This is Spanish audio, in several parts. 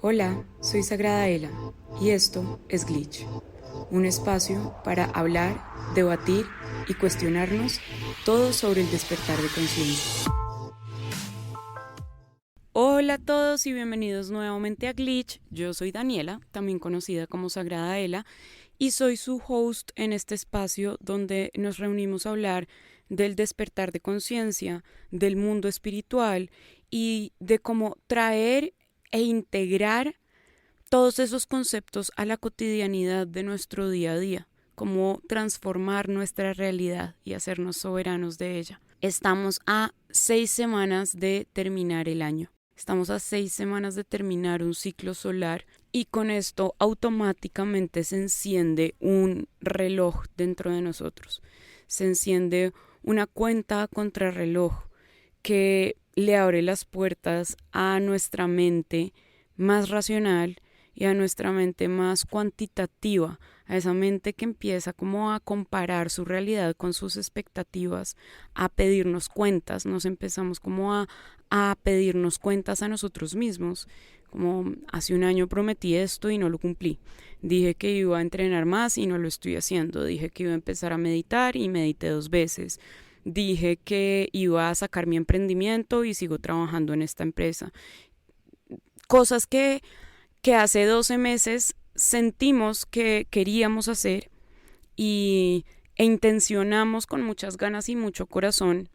Hola, soy Sagrada Ela y esto es Glitch, un espacio para hablar, debatir y cuestionarnos todo sobre el despertar de conciencia. Hola a todos y bienvenidos nuevamente a Glitch. Yo soy Daniela, también conocida como Sagrada Ela, y soy su host en este espacio donde nos reunimos a hablar del despertar de conciencia, del mundo espiritual y de cómo traer e integrar todos esos conceptos a la cotidianidad de nuestro día a día, cómo transformar nuestra realidad y hacernos soberanos de ella. Estamos a 6 semanas de terminar el año. Estamos a 6 semanas de terminar un ciclo solar y con esto automáticamente se enciende un reloj dentro de nosotros. Se enciende una cuenta a contrarreloj que le abre las puertas a nuestra mente más racional y a nuestra mente más cuantitativa, a esa mente que empieza como a comparar su realidad con sus expectativas, a pedirnos cuentas, nos empezamos como a pedirnos cuentas a nosotros mismos, como hace un año prometí esto y no lo cumplí, dije que iba a entrenar más y no lo estoy haciendo, dije que iba a empezar a meditar y medité 2 veces, dije que iba a sacar mi emprendimiento y sigo trabajando en esta empresa. Cosas que hace 12 meses sentimos que queríamos hacer e intencionamos con muchas ganas y mucho corazón.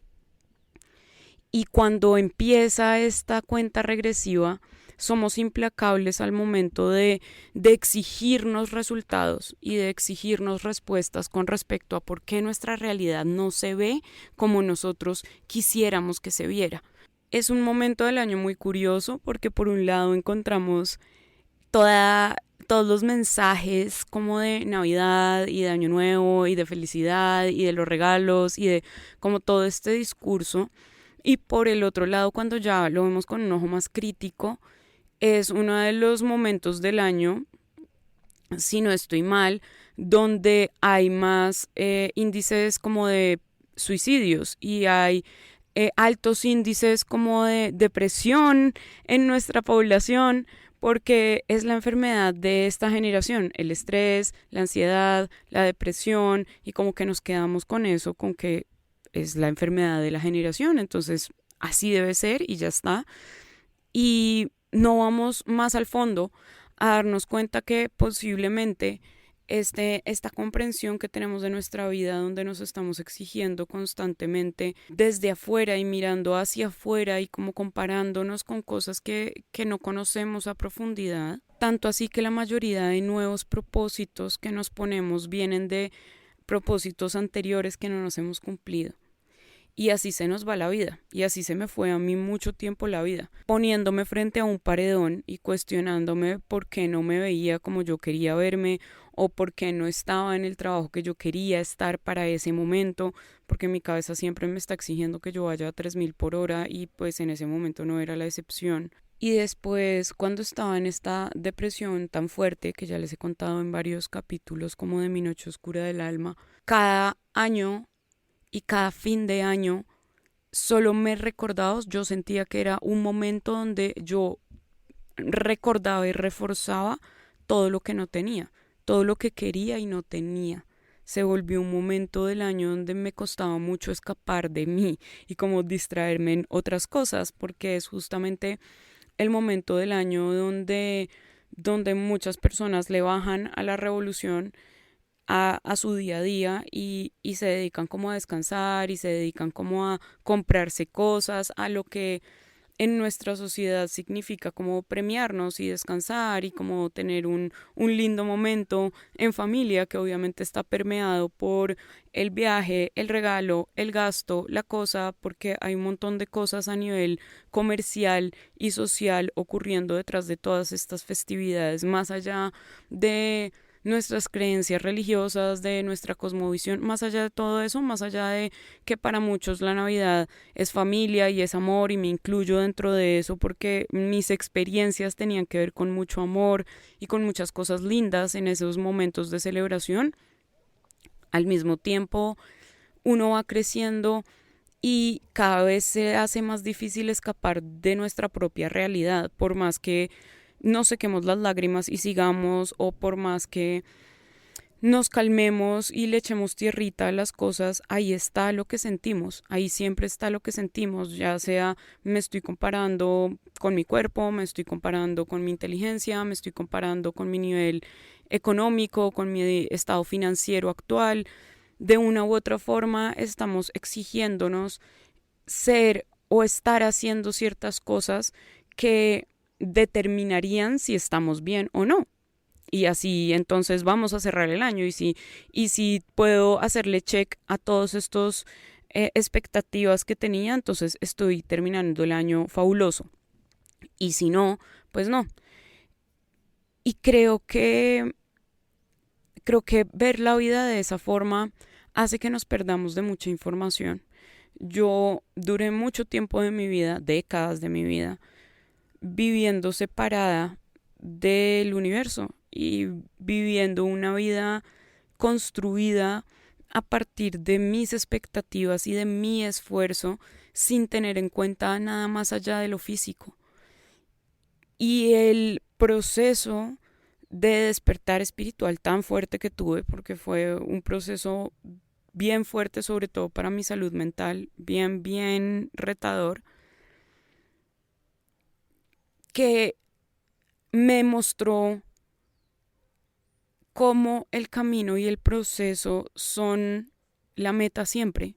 Y cuando empieza esta cuenta regresiva, somos implacables al momento de exigirnos resultados y de exigirnos respuestas con respecto a por qué nuestra realidad no se ve como nosotros quisiéramos que se viera. Es un momento del año muy curioso porque por un lado encontramos todos los mensajes como de Navidad y de Año Nuevo y de felicidad y de los regalos y de como todo este discurso. Y por el otro lado, cuando ya lo vemos con un ojo más crítico, es uno de los momentos del año, si no estoy mal, donde hay más índices como de suicidios y hay altos índices como de depresión en nuestra población, porque es la enfermedad de esta generación, el estrés, la ansiedad, la depresión, y como que nos quedamos con eso, con que es la enfermedad de la generación, entonces así debe ser y ya está. Y no vamos más al fondo a darnos cuenta que posiblemente esta comprensión que tenemos de nuestra vida, donde nos estamos exigiendo constantemente desde afuera y mirando hacia afuera y como comparándonos con cosas que no conocemos a profundidad, tanto así que la mayoría de nuevos propósitos que nos ponemos vienen de propósitos anteriores que no nos hemos cumplido. Y así se nos va la vida, y así se me fue a mí mucho tiempo la vida, poniéndome frente a un paredón y cuestionándome por qué no me veía como yo quería verme, o por qué no estaba en el trabajo que yo quería estar para ese momento, porque mi cabeza siempre me está exigiendo que yo vaya a 3000 por hora, y pues en ese momento no era la excepción. Y después, cuando estaba en esta depresión tan fuerte, que ya les he contado en varios capítulos como de mi noche oscura del alma, cada año y cada fin de año solo me recordaba, yo sentía que era un momento donde yo recordaba y reforzaba todo lo que no tenía, todo lo que quería y no tenía. Se volvió un momento del año donde me costaba mucho escapar de mí y como distraerme en otras cosas, porque es justamente el momento del año donde muchas personas le bajan a la revolución, a su día a día y se dedican como a descansar y se dedican como a comprarse cosas, a lo que en nuestra sociedad significa como premiarnos y descansar y como tener un lindo momento en familia, que obviamente está permeado por el viaje, el regalo, el gasto, la cosa, porque hay un montón de cosas a nivel comercial y social ocurriendo detrás de todas estas festividades, más allá de nuestras creencias religiosas, de nuestra cosmovisión, más allá de todo eso, más allá de que para muchos la Navidad es familia y es amor y me incluyo dentro de eso porque mis experiencias tenían que ver con mucho amor y con muchas cosas lindas en esos momentos de celebración. Al mismo tiempo, uno va creciendo y cada vez se hace más difícil escapar de nuestra propia realidad, por más que nos sequemos las lágrimas y sigamos, o por más que nos calmemos y le echemos tierrita a las cosas, ahí está lo que sentimos, ahí siempre está lo que sentimos, ya sea me estoy comparando con mi cuerpo, me estoy comparando con mi inteligencia, me estoy comparando con mi nivel económico, con mi estado financiero actual. De una u otra forma estamos exigiéndonos ser o estar haciendo ciertas cosas que determinarían si estamos bien o no. Y así entonces vamos a cerrar el año. Y si puedo hacerle check a todos estos expectativas que tenía, entonces estoy terminando el año fabuloso. Y si no, pues no. Y creo que ver la vida de esa forma hace que nos perdamos de mucha información. Yo duré mucho tiempo de mi vida, décadas de mi vida, viviendo separada del universo y viviendo una vida construida a partir de mis expectativas y de mi esfuerzo sin tener en cuenta nada más allá de lo físico. Y el proceso de despertar espiritual tan fuerte que tuve, porque fue un proceso bien fuerte, sobre todo para mi salud mental, bien retador, que me mostró cómo el camino y el proceso son la meta siempre.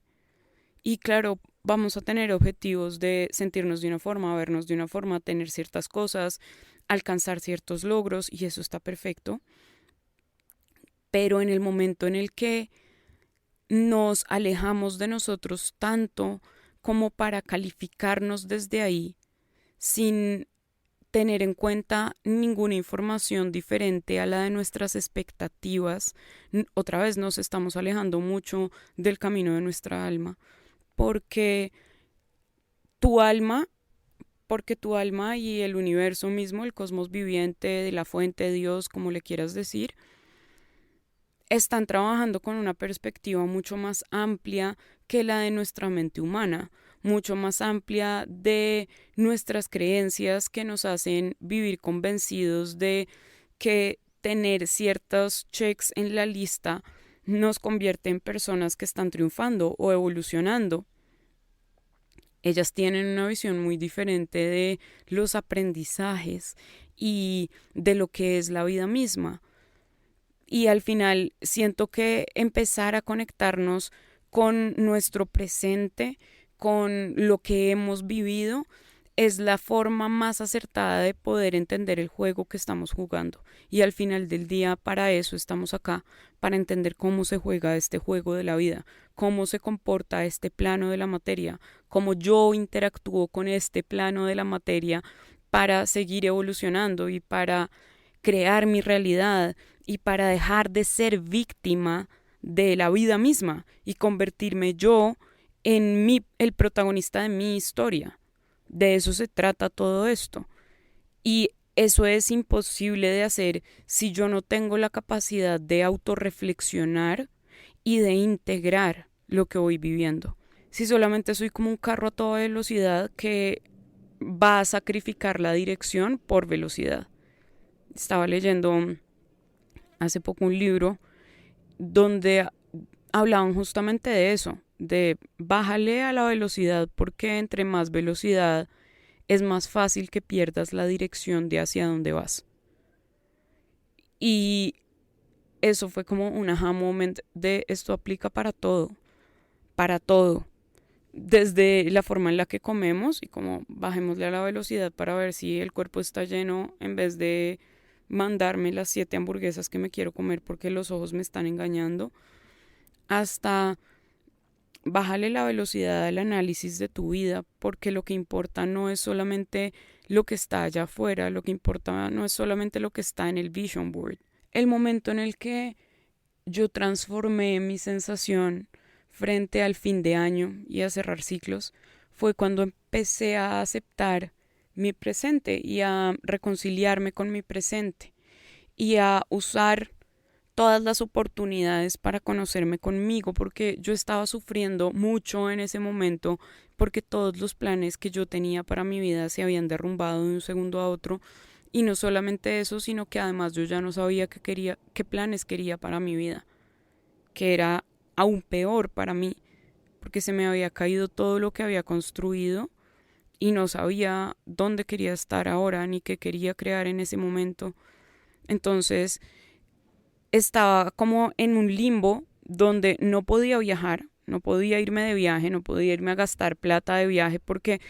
Y claro, vamos a tener objetivos de sentirnos de una forma, vernos de una forma, tener ciertas cosas, alcanzar ciertos logros, y eso está perfecto. Pero en el momento en el que nos alejamos de nosotros tanto como para calificarnos desde ahí, sin tener en cuenta ninguna información diferente a la de nuestras expectativas, otra vez nos estamos alejando mucho del camino de nuestra alma, porque tu alma, porque tu alma y el universo mismo, el cosmos viviente, la fuente de Dios, como le quieras decir, están trabajando con una perspectiva mucho más amplia que la de nuestra mente humana, mucho más amplia de nuestras creencias que nos hacen vivir convencidos de que tener ciertos checks en la lista nos convierte en personas que están triunfando o evolucionando. Ellas tienen una visión muy diferente de los aprendizajes y de lo que es la vida misma. Y al final siento que empezar a conectarnos con nuestro presente, con lo que hemos vivido, es la forma más acertada de poder entender el juego que estamos jugando. Y al final del día, para eso estamos acá, para entender cómo se juega este juego de la vida, cómo se comporta este plano de la materia, cómo yo interactúo con este plano de la materia para seguir evolucionando y para crear mi realidad y para dejar de ser víctima de la vida misma y convertirme yo en el protagonista de mi historia. De eso se trata todo esto. Y eso es imposible de hacer si yo no tengo la capacidad de autorreflexionar y de integrar lo que voy viviendo. Si solamente soy como un carro a toda velocidad que va a sacrificar la dirección por velocidad. Estaba leyendo hace poco un libro donde hablaban justamente de eso, de bájale a la velocidad porque entre más velocidad es más fácil que pierdas la dirección de hacia dónde vas. Y eso fue como un aha moment de esto aplica para todo, para todo. Desde la forma en la que comemos y como bajémosle a la velocidad para ver si el cuerpo está lleno en vez de mandarme las 7 hamburguesas que me quiero comer porque los ojos me están engañando, hasta bájale la velocidad al análisis de tu vida, porque lo que importa no es solamente lo que está allá afuera, lo que importa no es solamente lo que está en el vision board. El momento en el que yo transformé mi sensación frente al fin de año y a cerrar ciclos fue cuando empecé a aceptar mi presente y a reconciliarme con mi presente y a usar todas las oportunidades para conocerme conmigo, porque yo estaba sufriendo mucho en ese momento porque todos los planes que yo tenía para mi vida se habían derrumbado de un segundo a otro Y no solamente eso, sino que además yo ya no sabía qué quería, qué planes quería para mi vida, que era aún peor para mí, porque se me había caído todo lo que había construido y no sabía dónde quería estar ahora ni qué quería crear en ese momento. Entonces estaba como en un limbo donde no podía viajar, no podía irme de viaje, no podía irme a gastar plata de viaje porque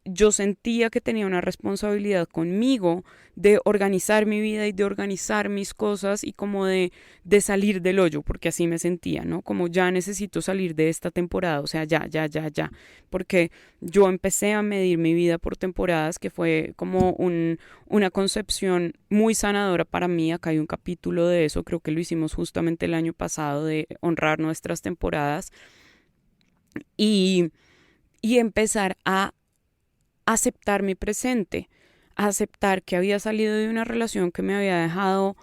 yo sentía que tenía una responsabilidad conmigo de organizar mi vida y de organizar mis cosas y como de salir del hoyo, porque así me sentía, ¿no? Como ya necesito salir de esta temporada, o sea, ya, porque yo empecé a medir mi vida por temporadas, que fue como una concepción muy sanadora para mí. Acá hay un capítulo de eso, creo que lo hicimos justamente el año pasado, de honrar nuestras temporadas y, y empezar a aceptar mi presente, aceptar que había salido de una relación que me había dejado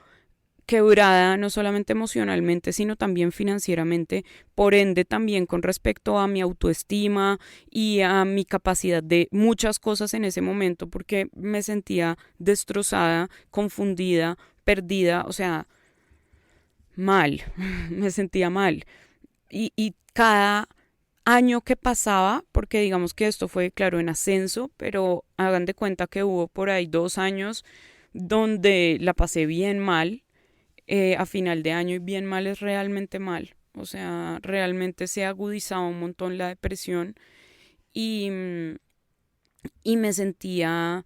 quebrada no solamente emocionalmente, sino también financieramente, por ende también con respecto a mi autoestima y a mi capacidad de muchas cosas en ese momento, porque me sentía destrozada, confundida, perdida, o sea, mal, me sentía mal. Y cada año que pasaba, porque digamos que esto fue, claro, en ascenso, pero hagan de cuenta que hubo por ahí 2 años donde la pasé bien mal, a final de año, y bien mal es realmente mal. O sea, realmente se agudizaba un montón la depresión y, y me sentía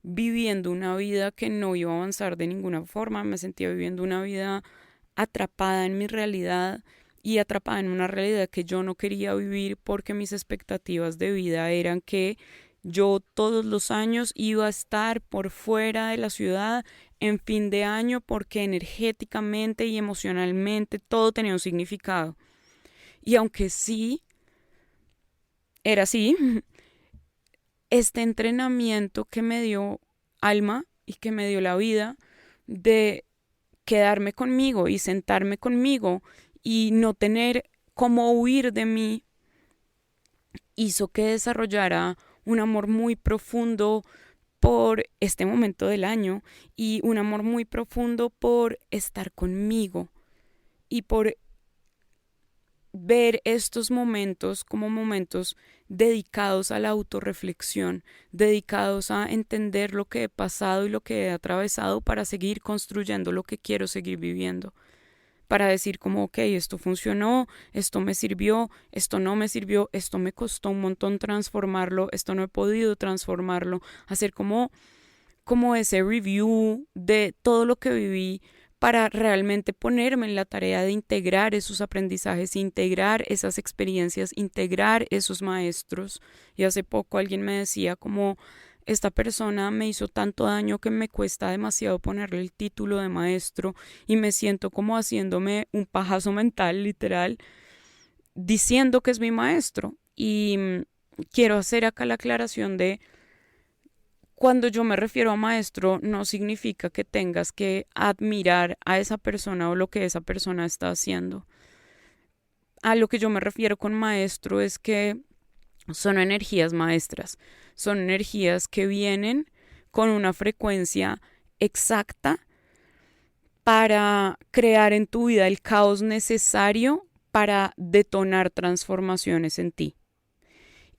viviendo una vida que no iba a avanzar de ninguna forma, me sentía viviendo una vida atrapada en mi realidad y atrapada en una realidad que yo no quería vivir porque mis expectativas de vida eran que yo todos los años iba a estar por fuera de la ciudad en fin de año porque energéticamente y emocionalmente todo tenía un significado. Y aunque sí, era así, este entrenamiento que me dio Alma y que me dio la vida de quedarme conmigo y sentarme conmigo y no tener cómo huir de mí, hizo que desarrollara un amor muy profundo por este momento del año y un amor muy profundo por estar conmigo y por ver estos momentos como momentos dedicados a la autorreflexión, dedicados a entender lo que he pasado y lo que he atravesado para seguir construyendo lo que quiero seguir viviendo. Para decir como, ok, esto funcionó, esto me sirvió, esto no me sirvió, esto me costó un montón transformarlo, esto no he podido transformarlo, hacer como ese review de todo lo que viví para realmente ponerme en la tarea de integrar esos aprendizajes, integrar esas experiencias, integrar esos maestros. Y hace poco alguien me decía como esta persona me hizo tanto daño que me cuesta demasiado ponerle el título de maestro y me siento como haciéndome un pajazo mental, literal, diciendo que es mi maestro. Y quiero hacer acá la aclaración de cuando yo me refiero a maestro, no significa que tengas que admirar a esa persona o lo que esa persona está haciendo. A lo que yo me refiero con maestro es que son energías maestras, son energías que vienen con una frecuencia exacta para crear en tu vida el caos necesario para detonar transformaciones en ti.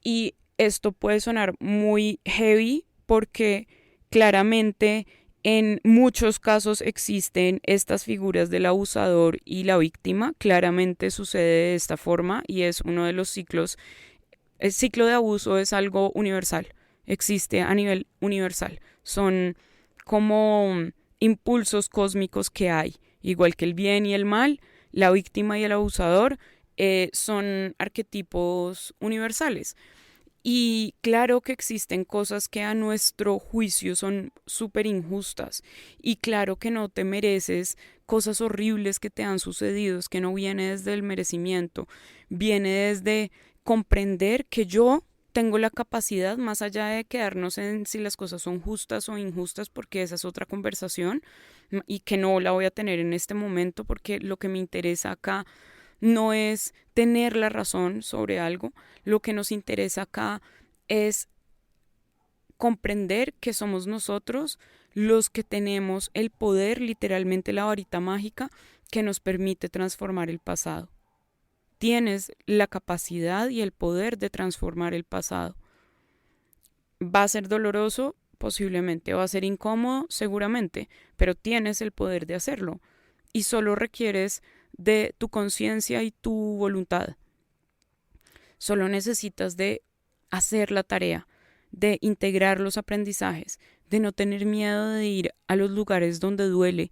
Y esto puede sonar muy heavy porque claramente en muchos casos existen estas figuras del abusador y la víctima. Claramente sucede de esta forma y es uno de los ciclos. El ciclo de abuso es algo universal, existe a nivel universal. Son como impulsos cósmicos que hay, igual que el bien y el mal, la víctima y el abusador son arquetipos universales. Y claro que existen cosas que a nuestro juicio son súper injustas. Y claro que no te mereces cosas horribles que te han sucedido, es que no viene desde el merecimiento, viene desde comprender que yo tengo la capacidad, más allá de quedarnos en si las cosas son justas o injustas, porque esa es otra conversación y que no la voy a tener en este momento, porque lo que me interesa acá no es tener la razón sobre algo, lo que nos interesa acá es comprender que somos nosotros los que tenemos el poder, literalmente la varita mágica, que nos permite transformar el pasado. Tienes la capacidad y el poder de transformar el pasado. ¿Va a ser doloroso? Posiblemente. ¿Va a ser incómodo? Seguramente. Pero tienes el poder de hacerlo. Y solo requieres de tu conciencia y tu voluntad. Solo necesitas de hacer la tarea, de integrar los aprendizajes, de no tener miedo de ir a los lugares donde duele,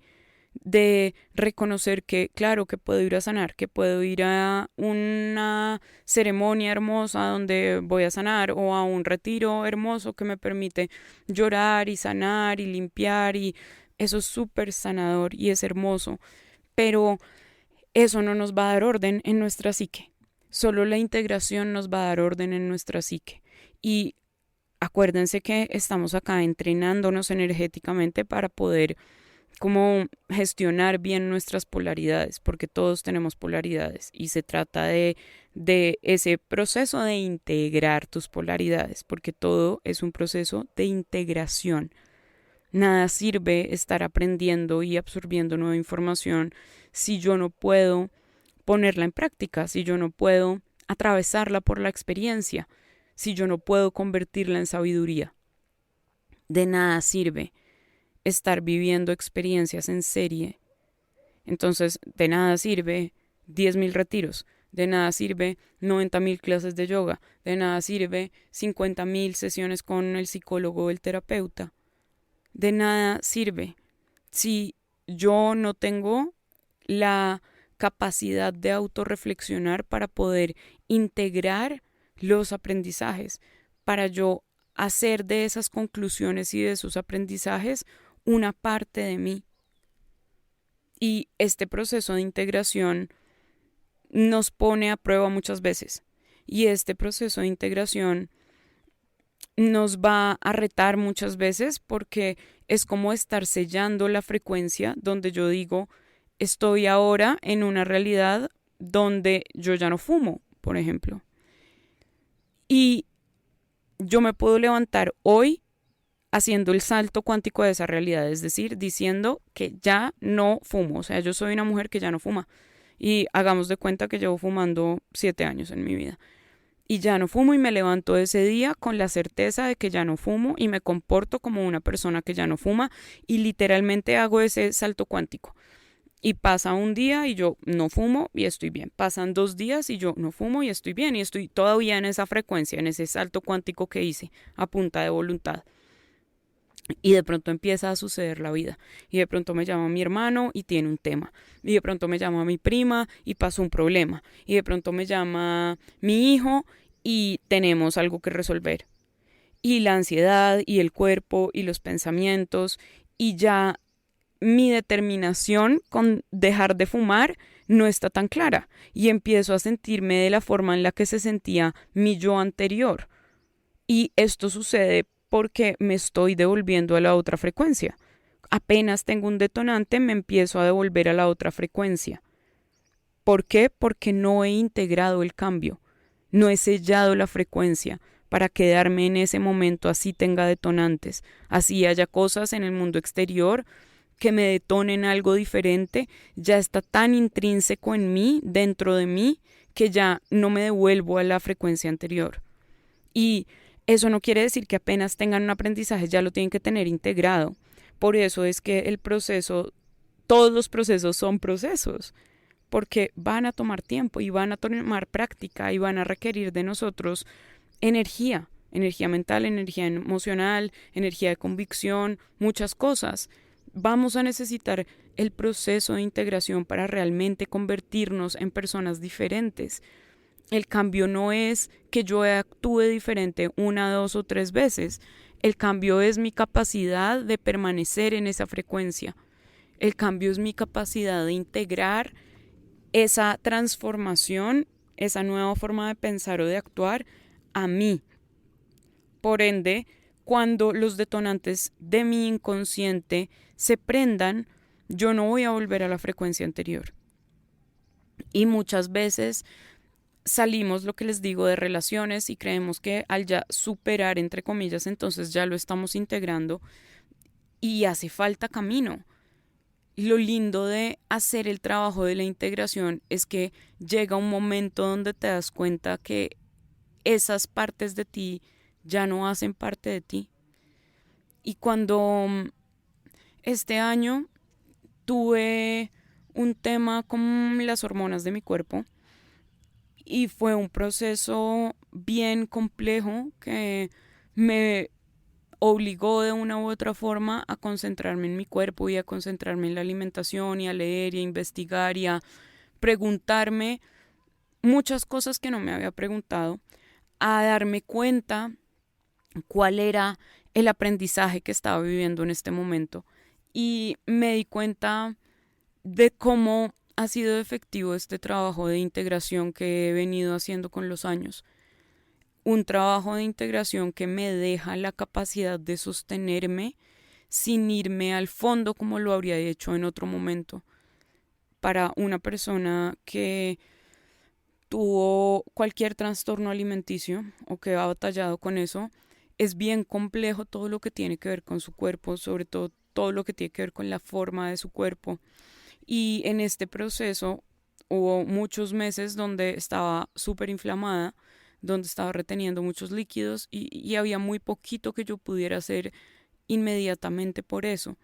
de reconocer que, claro, que puedo ir a sanar, que puedo ir a una ceremonia hermosa donde voy a sanar o a un retiro hermoso que me permite llorar y sanar y limpiar, y eso es súper sanador y es hermoso, pero eso no nos va a dar orden en nuestra psique. Solo la integración nos va a dar orden en nuestra psique. Y acuérdense que estamos acá entrenándonos energéticamente para poder como gestionar bien nuestras polaridades, porque todos tenemos polaridades y se trata de ese proceso de integrar tus polaridades, porque todo es un proceso de integración. Nada sirve estar aprendiendo y absorbiendo nueva información si yo no puedo ponerla en práctica, si yo no puedo atravesarla por la experiencia, si yo no puedo convertirla en sabiduría. De nada sirve estar viviendo experiencias en serie. Entonces, de nada sirve 10.000 retiros, de nada sirve 90.000 clases de yoga, de nada sirve 50.000 sesiones con el psicólogo o el terapeuta. De nada sirve si yo no tengo la capacidad de autorreflexionar para poder integrar los aprendizajes, para yo hacer de esas conclusiones y de esos aprendizajes una parte de mí. Y este proceso de integración nos pone a prueba muchas veces. Y este proceso de integración nos va a retar muchas veces porque es como estar sellando la frecuencia donde yo digo, estoy ahora en una realidad donde yo ya no fumo, por ejemplo. Y yo me puedo levantar hoy haciendo el salto cuántico de esa realidad, es decir, diciendo que ya no fumo, o sea, yo soy una mujer que ya no fuma y hagamos de cuenta que llevo fumando 7 años en mi vida y ya no fumo y me levanto ese día con la certeza de que ya no fumo y me comporto como una persona que ya no fuma y literalmente hago ese salto cuántico. Y pasa un día y yo no fumo y estoy bien. Pasan 2 días y yo no fumo y estoy bien. Y estoy todavía en esa frecuencia, en ese salto cuántico que hice a punta de voluntad. Y de pronto empieza a suceder la vida. Y de pronto me llama mi hermano y tiene un tema. Y de pronto me llama mi prima y pasó un problema. Y de pronto me llama mi hijo y tenemos algo que resolver. Y la ansiedad y el cuerpo y los pensamientos y ya mi determinación con dejar de fumar no está tan clara y empiezo a sentirme de la forma en la que se sentía mi yo anterior. Y esto sucede porque me estoy devolviendo a la otra frecuencia. Apenas tengo un detonante, me empiezo a devolver a la otra frecuencia. ¿Por qué? Porque no he integrado el cambio, no he sellado la frecuencia para quedarme en ese momento así tenga detonantes, así haya cosas en el mundo exterior que me detonen algo diferente, ya está tan intrínseco en mí, dentro de mí, que ya no me devuelvo a la frecuencia anterior. Y eso no quiere decir que apenas tengan un aprendizaje ya lo tienen que tener integrado. Por eso es que el proceso, todos los procesos son procesos, porque van a tomar tiempo y van a tomar práctica y van a requerir de nosotros energía mental, energía emocional, energía de convicción, muchas cosas. Vamos a necesitar el proceso de integración para realmente convertirnos en personas diferentes. El cambio no es que yo actúe diferente 1, 2 o 3 veces. El cambio es mi capacidad de permanecer en esa frecuencia. El cambio es mi capacidad de integrar esa transformación, esa nueva forma de pensar o de actuar a mí. Por ende, cuando los detonantes de mi inconsciente se prendan, yo no voy a volver a la frecuencia anterior. Y muchas veces salimos, lo que les digo, de relaciones y creemos que al ya superar, entre comillas, entonces ya lo estamos integrando y hace falta camino. Lo lindo de hacer el trabajo de la integración es que llega un momento donde te das cuenta que esas partes de ti ya no hacen parte de ti. Y cuando este año tuve un tema con las hormonas de mi cuerpo y fue un proceso bien complejo que me obligó de una u otra forma a concentrarme en mi cuerpo y a concentrarme en la alimentación y a leer y a investigar y a preguntarme muchas cosas que no me había preguntado, a darme cuenta cuál era el aprendizaje que estaba viviendo en este momento. Y me di cuenta de cómo ha sido efectivo este trabajo de integración que he venido haciendo con los años. Un trabajo de integración que me deja la capacidad de sostenerme sin irme al fondo como lo habría hecho en otro momento. Para una persona que tuvo cualquier trastorno alimenticio o que ha batallado con eso, es bien complejo todo lo que tiene que ver con su cuerpo, sobre todo todo lo que tiene que ver con la forma de su cuerpo. Y en este proceso hubo muchos meses donde estaba súper inflamada, donde estaba reteniendo muchos líquidos y había muy poquito que yo pudiera hacer inmediatamente por eso.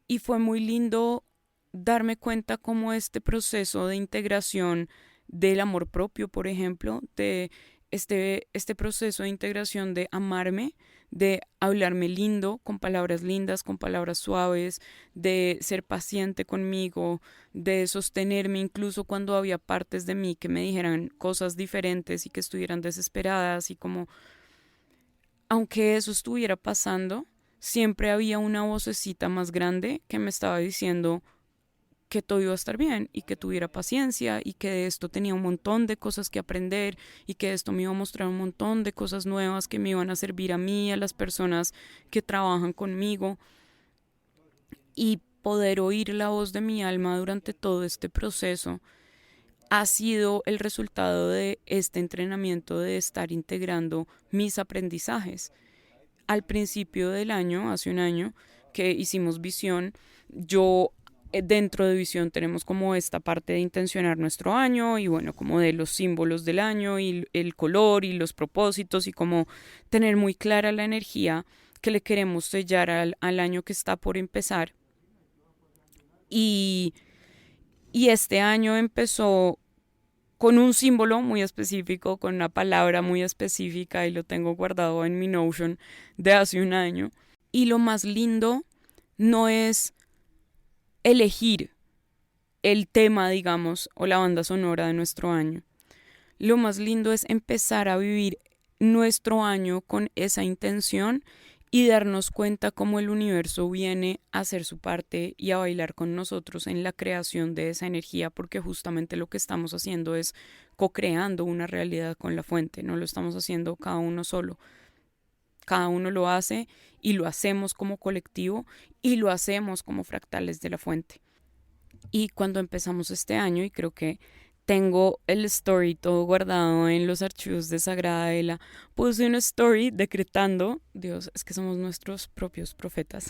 Y fue muy lindo darme cuenta cómo este proceso de integración del amor propio, por ejemplo, de este proceso de integración de amarme, de hablarme lindo, con palabras lindas, con palabras suaves, de ser paciente conmigo, de sostenerme incluso cuando había partes de mí que me dijeran cosas diferentes y que estuvieran desesperadas y como, aunque eso estuviera pasando, siempre había una vocecita más grande que me estaba diciendo que todo iba a estar bien y que tuviera paciencia y que de esto tenía un montón de cosas que aprender y que esto me iba a mostrar un montón de cosas nuevas que me iban a servir a mí, a las personas que trabajan conmigo, y poder oír la voz de mi alma durante todo este proceso ha sido el resultado de este entrenamiento de estar integrando mis aprendizajes. Al principio del año, hace un año que hicimos visión, yo dentro de visión tenemos como esta parte de intencionar nuestro año y bueno, como de los símbolos del año y el color y los propósitos y como tener muy clara la energía que le queremos sellar al año que está por empezar. Y, y este año empezó con un símbolo muy específico, con una palabra muy específica y lo tengo guardado en mi Notion de hace un año. Y lo más lindo no es elegir el tema, digamos, o la banda sonora de nuestro año. Lo más lindo es empezar a vivir nuestro año con esa intención y darnos cuenta cómo el universo viene a hacer su parte y a bailar con nosotros en la creación de esa energía, porque justamente lo que estamos haciendo es co-creando una realidad con la fuente, no lo estamos haciendo cada uno solo. Cada uno lo hace y lo hacemos como colectivo y lo hacemos como fractales de la fuente. Y cuando empezamos este año, y creo que tengo el story todo guardado en los archivos de Sagrada Ela, puse una story decretando, Dios, es que somos nuestros propios profetas,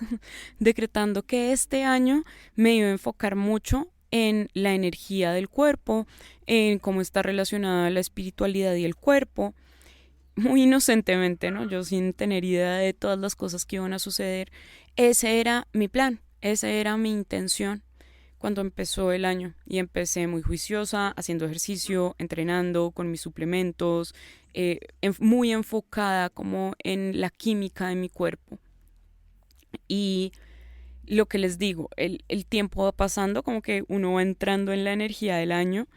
decretando que este año me iba a enfocar mucho en la energía del cuerpo, en cómo está relacionada la espiritualidad y el cuerpo, muy inocentemente, ¿no? Yo sin tener idea de todas las cosas que iban a suceder. Ese era mi plan, esa era mi intención cuando empezó el año y empecé muy juiciosa, haciendo ejercicio, entrenando con mis suplementos, muy enfocada como en la química de mi cuerpo. Y lo que les digo, el tiempo va pasando, como que uno va entrando en la energía del año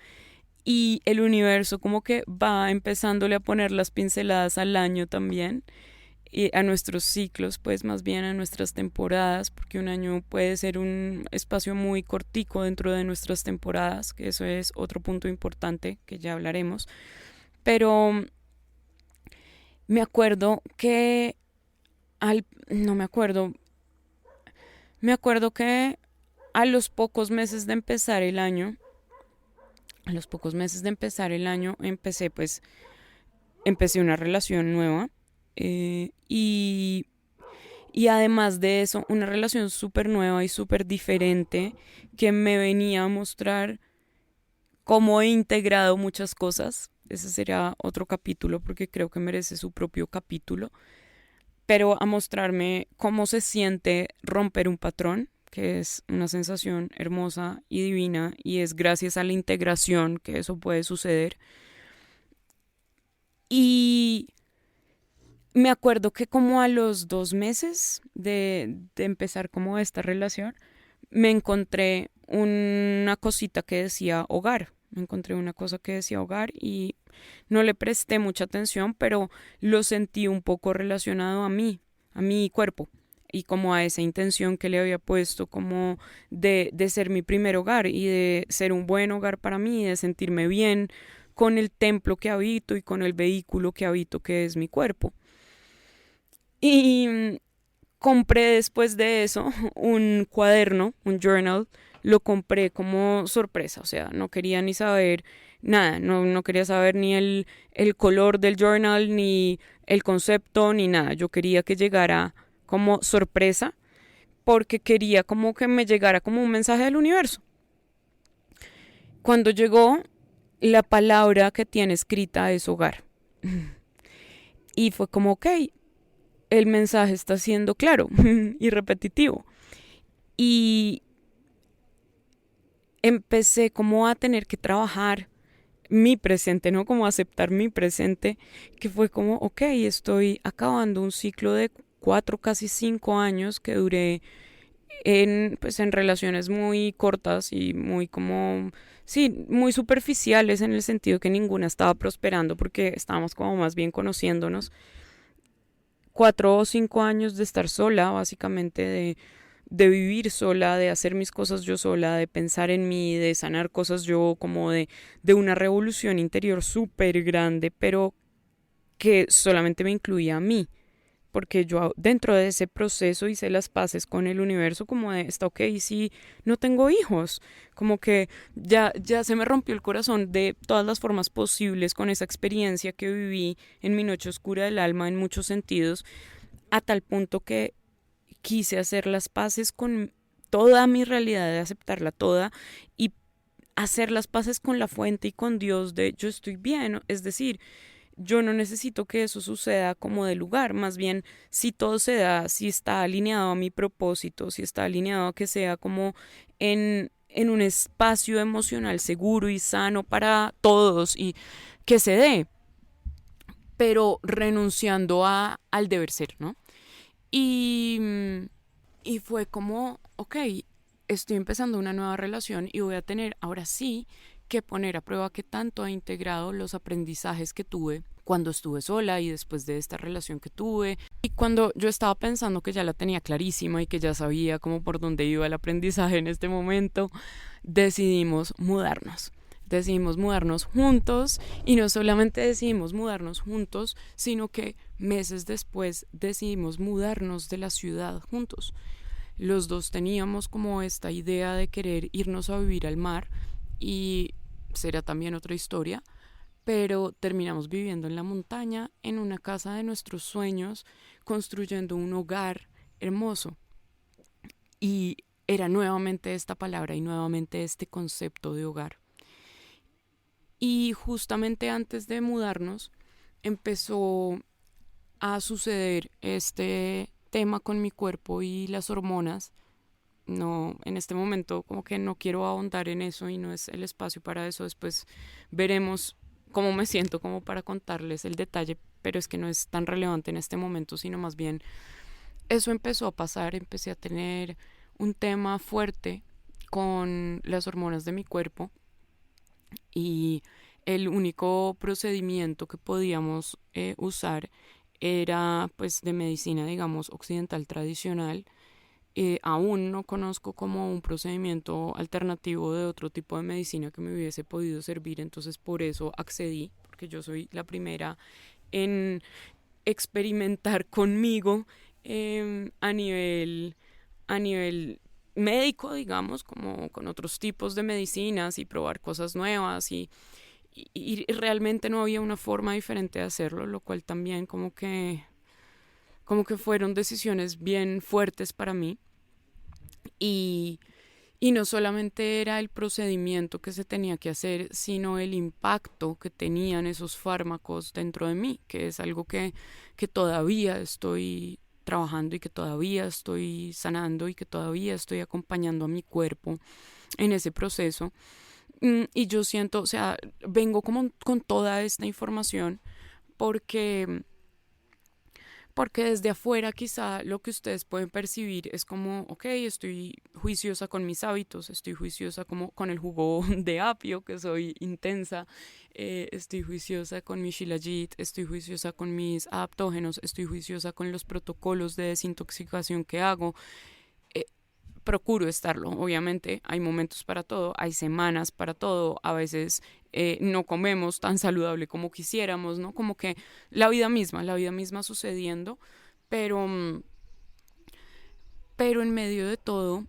y el universo como que va empezándole a poner las pinceladas al año también y a nuestros ciclos, pues más bien a nuestras temporadas, porque un año puede ser un espacio muy cortico dentro de nuestras temporadas, que eso es otro punto importante que ya hablaremos. Pero me acuerdo que no me acuerdo, me acuerdo que a los pocos meses de empezar el año A los pocos meses de empezar el año empecé una relación nueva, y además de eso, una relación súper nueva y súper diferente que me venía a mostrar cómo he integrado muchas cosas. Ese será otro capítulo porque creo que merece su propio capítulo. Pero a mostrarme cómo se siente romper un patrón, que es una sensación hermosa y divina, y es gracias a la integración que eso puede suceder. Y me acuerdo que como a los 2 meses de empezar como esta relación, me encontré una cosita que decía hogar. Me encontré una cosa que decía hogar y no le presté mucha atención, pero lo sentí un poco relacionado a mi cuerpo y como a esa intención que le había puesto como de ser mi primer hogar y de ser un buen hogar para mí, de sentirme bien con el templo que habito y con el vehículo que habito que es mi cuerpo. Y compré después de eso un cuaderno, un journal, lo compré como sorpresa, o sea, no quería ni saber nada, no quería saber ni el color del journal, ni el concepto, ni nada. Yo quería que llegara como sorpresa, porque quería como que me llegara como un mensaje del universo. Cuando llegó, la palabra que tiene escrita es hogar. Y fue como, ok, el mensaje está siendo claro y repetitivo. Y empecé como a tener que trabajar mi presente, ¿no? Como aceptar mi presente, que fue como, ok, estoy acabando un ciclo de 4, casi 5 años que duré en relaciones muy cortas y muy como, sí, muy superficiales en el sentido que ninguna estaba prosperando porque estábamos como más bien conociéndonos. 4 o 5 años de estar sola, básicamente de vivir sola, de hacer mis cosas yo sola, de pensar en mí, de sanar cosas yo, como de una revolución interior súper grande, pero que solamente me incluía a mí, porque yo dentro de ese proceso hice las paces con el universo como de, está ok, sí, no tengo hijos, como que ya se me rompió el corazón de todas las formas posibles con esa experiencia que viví en mi noche oscura del alma en muchos sentidos, a tal punto que quise hacer las paces con toda mi realidad, de aceptarla toda y hacer las paces con la fuente y con Dios de yo estoy bien, es decir, yo no necesito que eso suceda como de lugar, más bien si todo se da, si está alineado a mi propósito, si está alineado a que sea como en un espacio emocional seguro y sano para todos y que se dé, pero renunciando al deber ser, ¿no? Y, y fue como, ok, estoy empezando una nueva relación y voy a tener ahora sí que poner a prueba qué tanto he integrado los aprendizajes que tuve cuando estuve sola y después de esta relación que tuve. Y cuando yo estaba pensando que ya la tenía clarísima y que ya sabía cómo por dónde iba el aprendizaje en este momento, decidimos mudarnos. Decidimos mudarnos juntos y no solamente decidimos mudarnos juntos, sino que meses después decidimos mudarnos de la ciudad juntos. Los dos teníamos como esta idea de querer irnos a vivir al mar y será también otra historia, pero terminamos viviendo en la montaña, en una casa de nuestros sueños, construyendo un hogar hermoso. Y era nuevamente esta palabra y nuevamente este concepto de hogar. Y justamente antes de mudarnos empezó a suceder este tema con mi cuerpo y las hormonas. No, en este momento como que no quiero ahondar en eso y no es el espacio para eso. Después veremos cómo me siento como para contarles el detalle, pero es que no es tan relevante en este momento, sino más bien eso empezó a pasar. Empecé a tener un tema fuerte con las hormonas de mi cuerpo y el único procedimiento que podíamos usar era pues de medicina, digamos, occidental tradicional. Aún no conozco como un procedimiento alternativo de otro tipo de medicina que me hubiese podido servir, entonces por eso accedí, porque yo soy la primera en experimentar conmigo a nivel médico, digamos, como con otros tipos de medicinas y probar cosas nuevas y realmente no había una forma diferente de hacerlo, lo cual también como que fueron decisiones bien fuertes para mí y, y no solamente era el procedimiento que se tenía que hacer, sino el impacto que tenían esos fármacos dentro de mí, que es algo que todavía estoy trabajando y que todavía estoy sanando y que todavía estoy acompañando a mi cuerpo en ese proceso. Y yo siento, o sea, vengo como con toda esta información porque porque desde afuera quizá lo que ustedes pueden percibir es como, ok, estoy juiciosa con mis hábitos, estoy juiciosa como con el jugo de apio, que soy intensa, estoy juiciosa con mi shilajit, estoy juiciosa con mis adaptógenos, estoy juiciosa con los protocolos de desintoxicación que hago, eh, procuro estarlo. Obviamente hay momentos para todo, hay semanas para todo, a veces no comemos tan saludable como quisiéramos, ¿no? Como que la vida misma sucediendo, pero, pero en medio de todo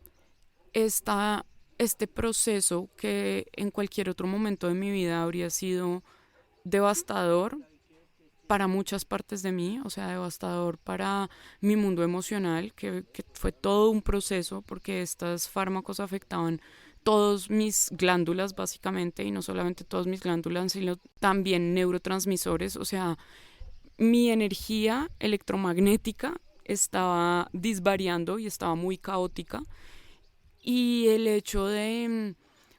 está este proceso que en cualquier otro momento de mi vida habría sido devastador para muchas partes de mí, o sea, devastador para mi mundo emocional, que fue todo un proceso porque estos fármacos afectaban todas mis glándulas básicamente, y no solamente todas mis glándulas, sino también neurotransmisores, o sea, mi energía electromagnética estaba disvariando y estaba muy caótica y el hecho de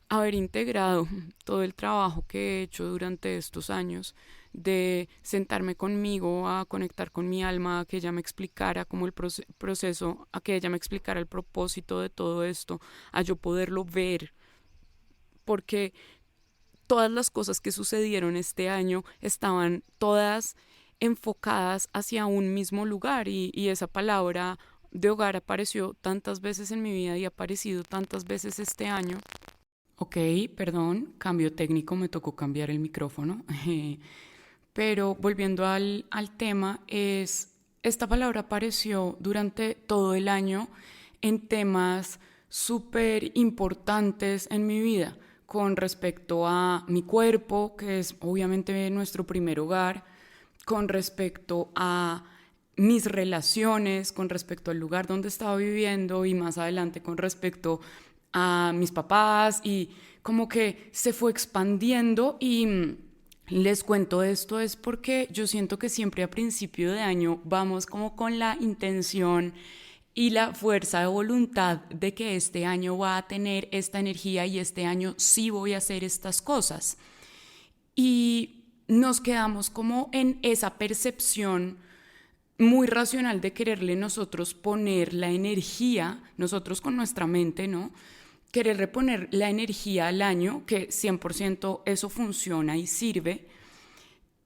haber integrado todo el trabajo que he hecho durante estos años, de sentarme conmigo a conectar con mi alma, a que ella me explicara cómo el proceso, a que ella me explicara el propósito de todo esto, a yo poderlo ver, porque todas las cosas que sucedieron este año estaban todas enfocadas hacia un mismo lugar y esa palabra de hogar apareció tantas veces en mi vida y ha aparecido tantas veces este año. Ok, perdón, cambio técnico, me tocó cambiar el micrófono. Pero volviendo al tema, esta palabra apareció durante todo el año en temas súper importantes en mi vida con respecto a mi cuerpo, que es obviamente nuestro primer hogar, con respecto a mis relaciones, con respecto al lugar donde estaba viviendo y más adelante con respecto a mis papás y como que se fue expandiendo y les cuento esto es porque yo siento que siempre a principio de año vamos como con la intención y la fuerza de voluntad de que este año va a tener esta energía y este año sí voy a hacer estas cosas. Y nos quedamos como en esa percepción muy racional de quererle nosotros poner la energía, nosotros con nuestra mente, ¿no? Querer reponer la energía al año, que 100% eso funciona y sirve,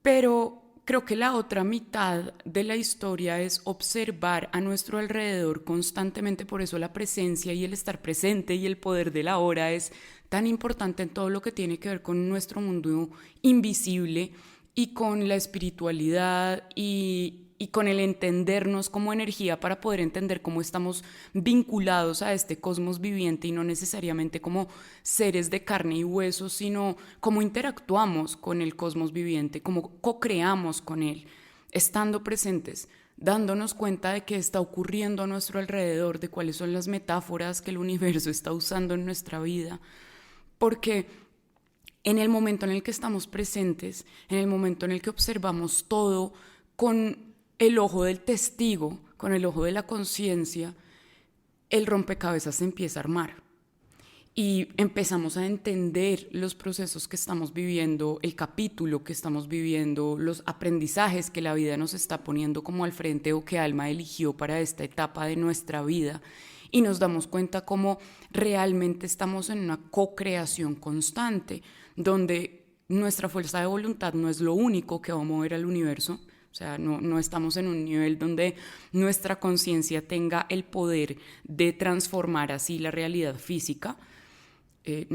pero creo que la otra mitad de la historia es observar a nuestro alrededor constantemente, por eso la presencia y el estar presente y el poder de la hora es tan importante en todo lo que tiene que ver con nuestro mundo invisible y con la espiritualidad y con el entendernos como energía para poder entender cómo estamos vinculados a este cosmos viviente y no necesariamente como seres de carne y hueso, sino cómo interactuamos con el cosmos viviente, cómo co-creamos con él, estando presentes, dándonos cuenta de qué está ocurriendo a nuestro alrededor, de cuáles son las metáforas que el universo está usando en nuestra vida, porque en el momento en el que estamos presentes, en el momento en el que observamos todo con el ojo del testigo, con el ojo de la conciencia, el rompecabezas se empieza a armar. Y empezamos a entender los procesos que estamos viviendo, el capítulo que estamos viviendo, los aprendizajes que la vida nos está poniendo como al frente o que Alma eligió para esta etapa de nuestra vida. Y nos damos cuenta cómo realmente estamos en una co-creación constante, donde nuestra fuerza de voluntad no es lo único que va a mover al universo. O sea, no estamos en un nivel donde nuestra conciencia tenga el poder de transformar así la realidad física.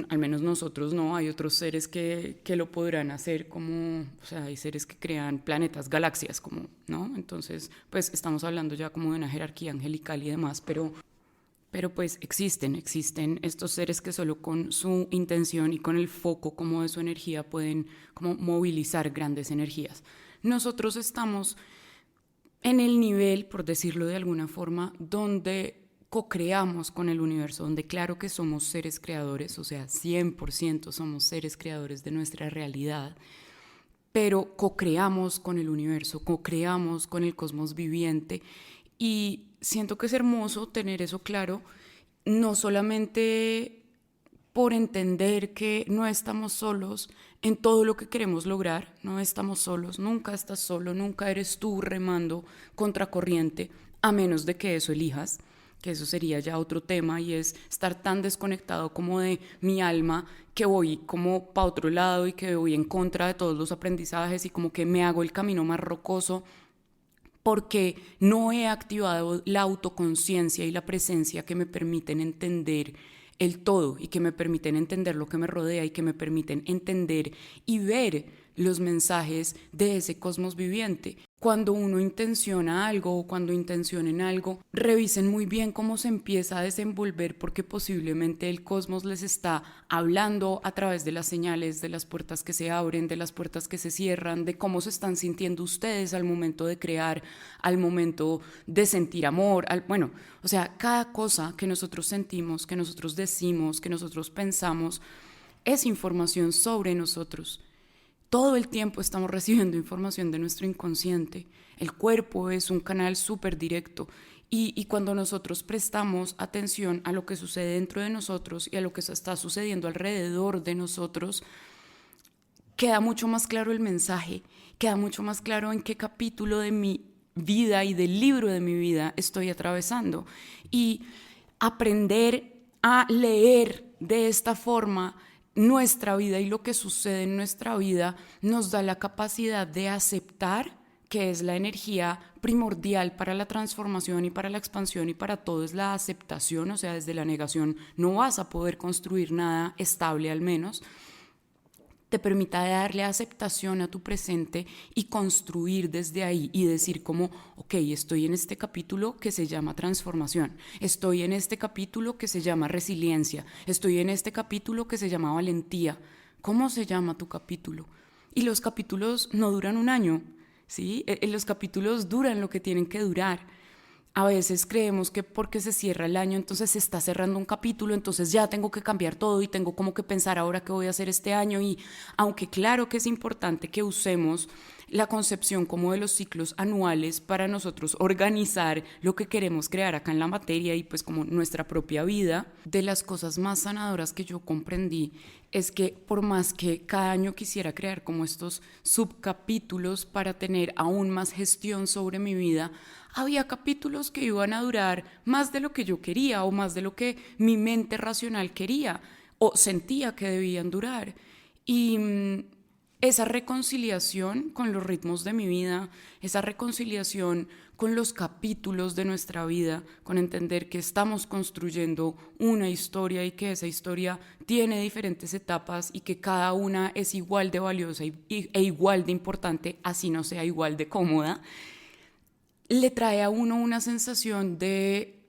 Al menos nosotros no, hay otros seres que lo podrán hacer como, o sea, hay seres que crean planetas, galaxias, como, ¿no? Entonces, pues estamos hablando ya como de una jerarquía angelical y demás, pero Pero pues existen estos seres que solo con su intención y con el foco como de su energía pueden como movilizar grandes energías. Nosotros estamos en el nivel, por decirlo de alguna forma, donde co-creamos con el universo, donde claro que somos seres creadores, o sea, 100% somos seres creadores de nuestra realidad, pero co-creamos con el universo, co-creamos con el cosmos viviente, y siento que es hermoso tener eso claro, no solamente por entender que no estamos solos en todo lo que queremos lograr, no estamos solos, nunca estás solo, nunca eres tú remando contracorriente, a menos de que eso elijas, que eso sería ya otro tema, y es estar tan desconectado como de mi alma que voy como para otro lado y que voy en contra de todos los aprendizajes y como que me hago el camino más rocoso porque no he activado la autoconciencia y la presencia que me permiten entender el todo y que me permiten entender lo que me rodea y que me permiten entender y ver los mensajes de ese cosmos viviente. Cuando uno intenciona algo o cuando intencionen algo, revisen muy bien cómo se empieza a desenvolver, porque posiblemente el cosmos les está hablando a través de las señales, de las puertas que se abren, de las puertas que se cierran, de cómo se están sintiendo ustedes al momento de crear, al momento de sentir amor, bueno, o sea, cada cosa que nosotros sentimos, que nosotros decimos, que nosotros pensamos, es información sobre nosotros. Todo el tiempo estamos recibiendo información de nuestro inconsciente. El cuerpo es un canal súper directo y cuando nosotros prestamos atención a lo que sucede dentro de nosotros y a lo que está sucediendo alrededor de nosotros, queda mucho más claro el mensaje, queda mucho más claro en qué capítulo de mi vida y del libro de mi vida estoy atravesando. Y aprender a leer de esta forma nuestra vida y lo que sucede en nuestra vida nos da la capacidad de aceptar, que es la energía primordial para la transformación y para la expansión y para todo, es la aceptación. O sea, desde la negación no vas a poder construir nada estable, al menos te permita darle aceptación a tu presente y construir desde ahí y decir como, ok, estoy en este capítulo que se llama transformación, estoy en este capítulo que se llama resiliencia, estoy en este capítulo que se llama valentía. ¿Cómo se llama tu capítulo? Y los capítulos no duran un año, ¿sí? Los capítulos duran lo que tienen que durar. A veces creemos que porque se cierra el año, entonces se está cerrando un capítulo, entonces ya tengo que cambiar todo y tengo como que pensar ahora qué voy a hacer este año. Y aunque claro que es importante que usemos la concepción como de los ciclos anuales para nosotros organizar lo que queremos crear acá en la materia y pues como nuestra propia vida, de las cosas más sanadoras que yo comprendí es que por más que cada año quisiera crear como estos subcapítulos para tener aún más gestión sobre mi vida, había capítulos que iban a durar más de lo que yo quería o más de lo que mi mente racional quería o sentía que debían durar. Y esa reconciliación con los ritmos de mi vida, esa reconciliación con los capítulos de nuestra vida, con entender que estamos construyendo una historia y que esa historia tiene diferentes etapas y que cada una es igual de valiosa e igual de importante, así no sea igual de cómoda, le trae a uno una sensación de,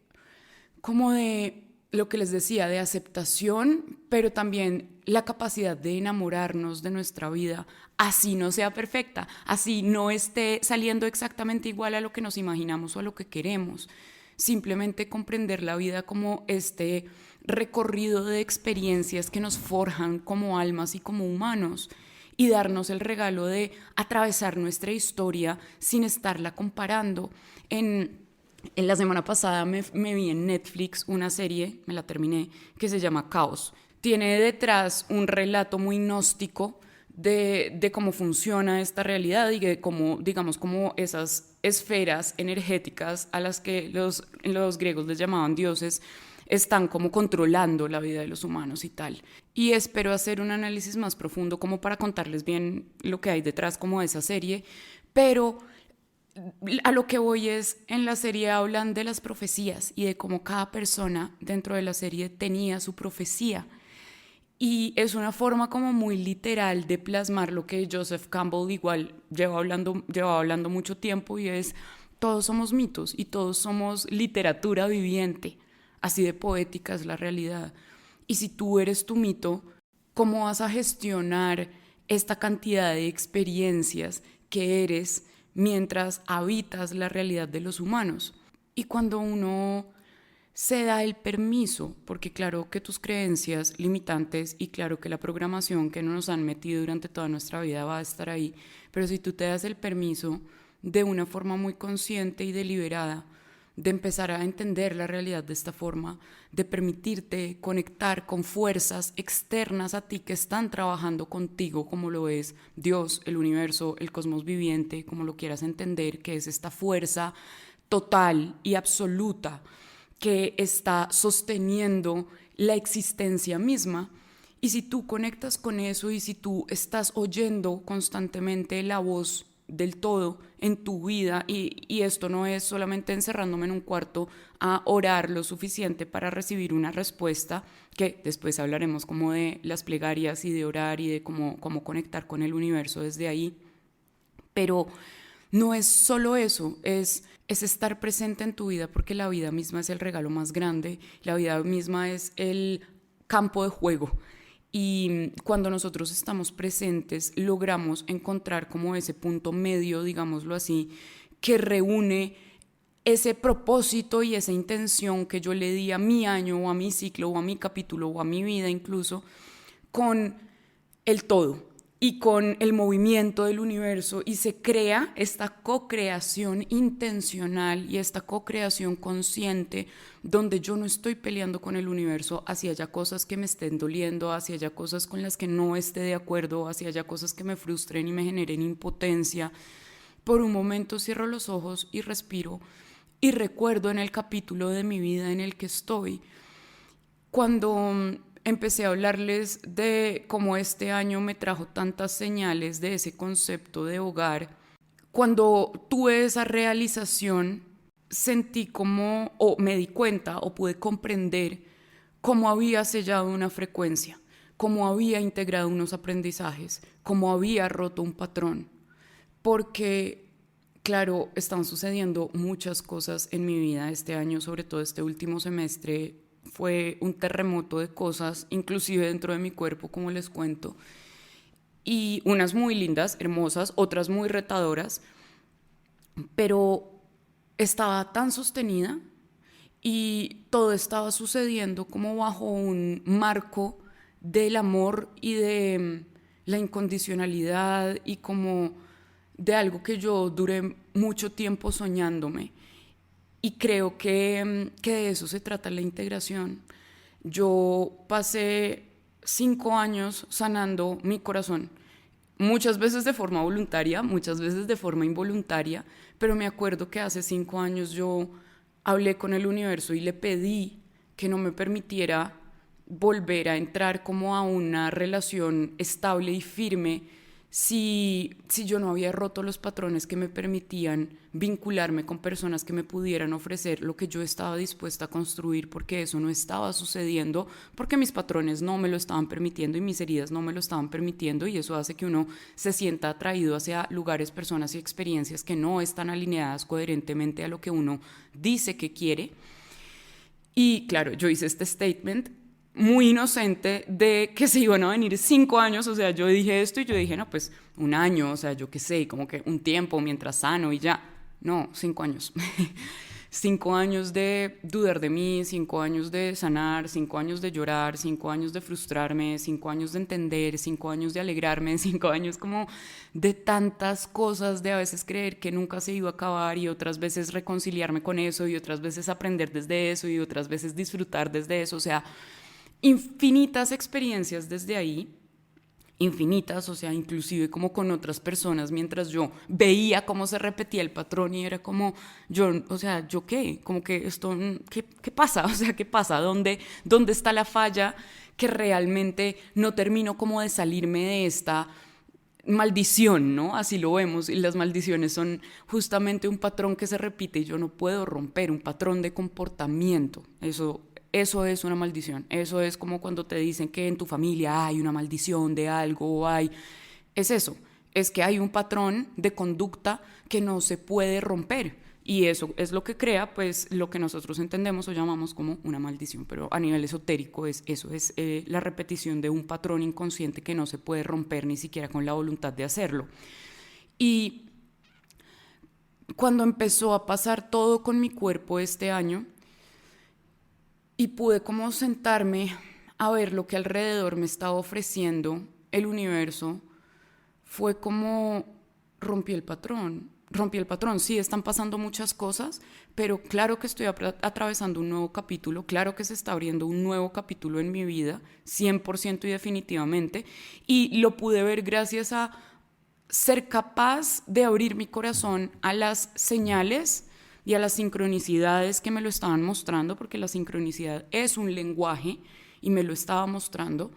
como de lo que les decía, de aceptación, pero también la capacidad de enamorarnos de nuestra vida, así no sea perfecta, así no esté saliendo exactamente igual a lo que nos imaginamos o a lo que queremos. Simplemente comprender la vida como este recorrido de experiencias que nos forjan como almas y como humanos, y darnos el regalo de atravesar nuestra historia sin estarla comparando. En la semana pasada me vi en Netflix una serie, me la terminé, que se llama Caos. Tiene detrás un relato muy gnóstico de cómo funciona esta realidad y de cómo, digamos, como esas esferas energéticas a las que los griegos les llamaban dioses, están como controlando la vida de los humanos y tal. Y espero hacer un análisis más profundo como para contarles bien lo que hay detrás como de esa serie, pero a lo que voy es, en la serie hablan de las profecías y de cómo cada persona dentro de la serie tenía su profecía. Y es una forma como muy literal de plasmar lo que Joseph Campbell igual lleva hablando mucho tiempo, y es, todos somos mitos y todos somos literatura viviente. así de poética es la realidad. Y si tú eres tu mito, ¿cómo vas a gestionar esta cantidad de experiencias que eres mientras habitas la realidad de los humanos? Y cuando uno se da el permiso, porque claro que tus creencias limitantes y claro que la programación que nos han metido durante toda nuestra vida va a estar ahí, pero si tú te das el permiso de una forma muy consciente y deliberada de empezar a entender la realidad de esta forma, de permitirte conectar con fuerzas externas a ti que están trabajando contigo, como lo es Dios, el universo, el cosmos viviente, como lo quieras entender, que es esta fuerza total y absoluta que está sosteniendo la existencia misma. Y si tú conectas con eso y si tú estás oyendo constantemente la voz del todo en tu vida, y esto no es solamente encerrándome en un cuarto a orar lo suficiente para recibir una respuesta, que después hablaremos como de las plegarias y de orar y de cómo conectar con el universo desde ahí, pero no es solo eso, es estar presente en tu vida, porque la vida misma es el regalo más grande, la vida misma es el campo de juego. Y cuando nosotros estamos presentes, logramos encontrar como ese punto medio, digámoslo así, que reúne ese propósito y esa intención que yo le di a mi año o a mi ciclo o a mi capítulo o a mi vida incluso, con el todo y con el movimiento del universo, y se crea esta co-creación intencional y esta co-creación consciente donde yo no estoy peleando con el universo hacia haya cosas que me estén doliendo, hacia haya cosas con las que no esté de acuerdo, hacia haya cosas que me frustren y me generen impotencia. Por un momento cierro los ojos y respiro y recuerdo en el capítulo de mi vida en el que estoy, cuando empecé a hablarles de cómo este año me trajo tantas señales de ese concepto de hogar. Cuando tuve esa realización, sentí como, o me di cuenta, o pude comprender cómo había sellado una frecuencia, cómo había integrado unos aprendizajes, cómo había roto un patrón. Porque, claro, están sucediendo muchas cosas en mi vida este año, sobre todo este último semestre. Fue un terremoto de cosas, inclusive dentro de mi cuerpo, como les cuento. Y unas muy lindas, hermosas, otras muy retadoras, pero estaba tan sostenida y todo estaba sucediendo como bajo un marco del amor y de la incondicionalidad y como de algo que yo duré mucho tiempo soñándome. Y creo que de eso se trata la integración. Yo pasé 5 años sanando mi corazón, muchas veces de forma voluntaria, muchas veces de forma involuntaria, pero me acuerdo que hace 5 años yo hablé con el universo y le pedí que no me permitiera volver a entrar como a una relación estable y firme si yo no había roto los patrones que me permitían vincularme con personas que me pudieran ofrecer lo que yo estaba dispuesta a construir, porque eso no estaba sucediendo, porque mis patrones no me lo estaban permitiendo y mis heridas no me lo estaban permitiendo, y eso hace que uno se sienta atraído hacia lugares, personas y experiencias que no están alineadas coherentemente a lo que uno dice que quiere. Y claro, yo hice este statement muy inocente de que se iban a venir 5 años, o sea, yo dije esto y yo dije, no, pues 1 año, o sea, yo qué sé, como que un tiempo mientras sano y ya. No, 5 años. 5 años de dudar de mí, 5 años de sanar, 5 años de llorar, 5 años de frustrarme, 5 años de entender, 5 años de alegrarme, 5 años como de tantas cosas, de a veces creer que nunca se iba a acabar y otras veces reconciliarme con eso y otras veces aprender desde eso y otras veces disfrutar desde eso, o sea, infinitas experiencias desde ahí, infinitas, o sea, inclusive como con otras personas, mientras yo veía cómo se repetía el patrón y era como, yo, o sea, ¿yo qué? Como que esto, ¿qué pasa? O sea, ¿qué pasa? ¿Dónde está la falla que realmente no termino como de salirme de esta maldición, ¿no? Así lo vemos, y las maldiciones son justamente un patrón que se repite y yo no puedo romper un patrón de comportamiento. Eso es una maldición. Eso es como cuando te dicen que en tu familia hay una maldición de algo o hay... Es eso, es que hay un patrón de conducta que no se puede romper Y eso es lo que crea, pues, lo que nosotros entendemos o llamamos como una maldición. Pero a nivel esotérico eso es la repetición de un patrón inconsciente que no se puede romper ni siquiera con la voluntad de hacerlo. Y cuando empezó a pasar todo con mi cuerpo este año y pude como sentarme a ver lo que alrededor me estaba ofreciendo el universo, fue como rompí el patrón. Sí, están pasando muchas cosas, pero claro que estoy atravesando un nuevo capítulo, claro que se está abriendo un nuevo capítulo en mi vida, 100% y definitivamente, y lo pude ver gracias a ser capaz de abrir mi corazón a las señales y a las sincronicidades que me lo estaban mostrando, porque la sincronicidad es un lenguaje y me lo estaba mostrando,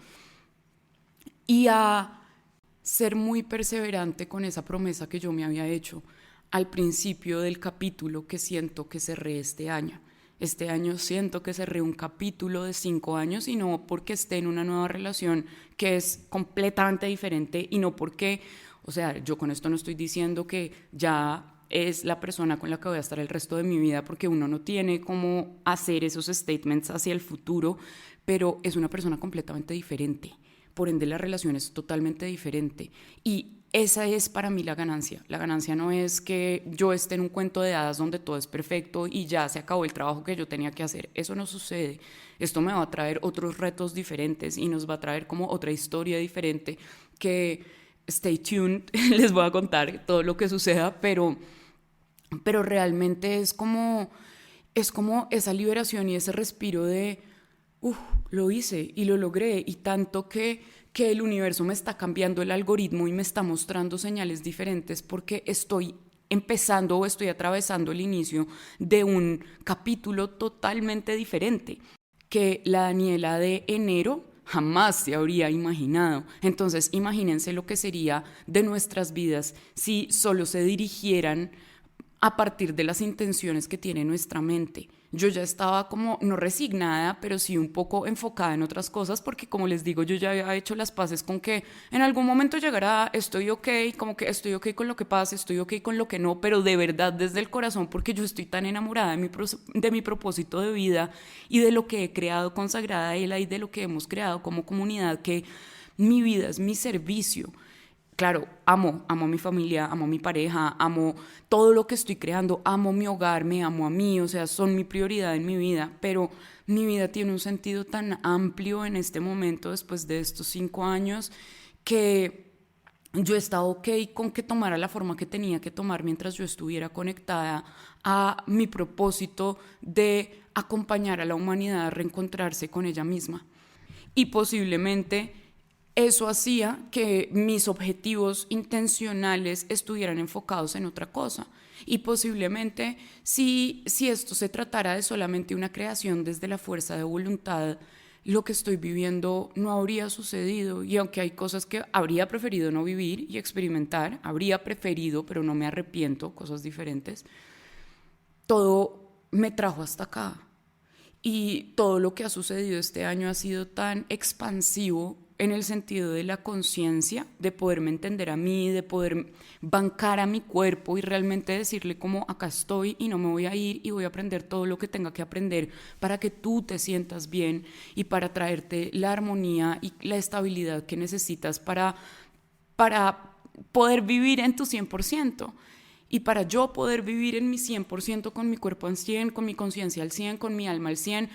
y a ser muy perseverante con esa promesa que yo me había hecho al principio del capítulo que siento que cerré este año. Este año siento que cerré un capítulo de 5 años y no porque esté en una nueva relación que es completamente diferente y no porque, o sea, yo con esto no estoy diciendo que ya es la persona con la que voy a estar el resto de mi vida, porque uno no tiene cómo hacer esos statements hacia el futuro, pero es una persona completamente diferente. Por ende, la relación es totalmente diferente. Y esa es para mí la ganancia. La ganancia no es que yo esté en un cuento de hadas donde todo es perfecto y ya se acabó el trabajo que yo tenía que hacer. Eso no sucede. Esto me va a traer otros retos diferentes y nos va a traer como otra historia diferente que, stay tuned, les voy a contar todo lo que suceda, pero realmente es como esa liberación y ese respiro de lo hice y lo logré, y tanto que el universo me está cambiando el algoritmo y me está mostrando señales diferentes porque estoy empezando o estoy atravesando el inicio de un capítulo totalmente diferente que la Daniela de enero jamás se habría imaginado. Entonces, imagínense lo que sería de nuestras vidas si solo se dirigieran a partir de las intenciones que tiene nuestra mente. Yo ya estaba como, no resignada, pero sí un poco enfocada en otras cosas, porque como les digo, yo ya había hecho las paces con que en algún momento llegará, estoy ok, como que estoy ok con lo que pase, estoy ok con lo que no, pero de verdad desde el corazón, porque yo estoy tan enamorada de mi propósito de vida y de lo que he creado con Sagrada Ela y de lo que hemos creado como comunidad, que mi vida es mi servicio. Claro, amo a mi familia, amo a mi pareja, amo todo lo que estoy creando, amo mi hogar, me amo a mí, o sea, son mi prioridad en mi vida, pero mi vida tiene un sentido tan amplio en este momento, después de estos 5 años, que yo estaba ok con que tomara la forma que tenía que tomar mientras yo estuviera conectada a mi propósito de acompañar a la humanidad a reencontrarse con ella misma. Y posiblemente eso hacía que mis objetivos intencionales estuvieran enfocados en otra cosa. Y posiblemente si esto se tratara de solamente una creación desde la fuerza de voluntad, lo que estoy viviendo no habría sucedido. Y aunque hay cosas que habría preferido no vivir y experimentar, habría preferido, pero no me arrepiento, cosas diferentes, todo me trajo hasta acá. Y todo lo que ha sucedido este año ha sido tan expansivo en el sentido de la conciencia, de poderme entender a mí, de poder bancar a mi cuerpo y realmente decirle como acá estoy y no me voy a ir y voy a aprender todo lo que tenga que aprender para que tú te sientas bien y para traerte la armonía y la estabilidad que necesitas para poder vivir en tu 100%. Y para yo poder vivir en mi 100%, con mi cuerpo al 100%, con mi conciencia al 100%, con mi alma al 100%,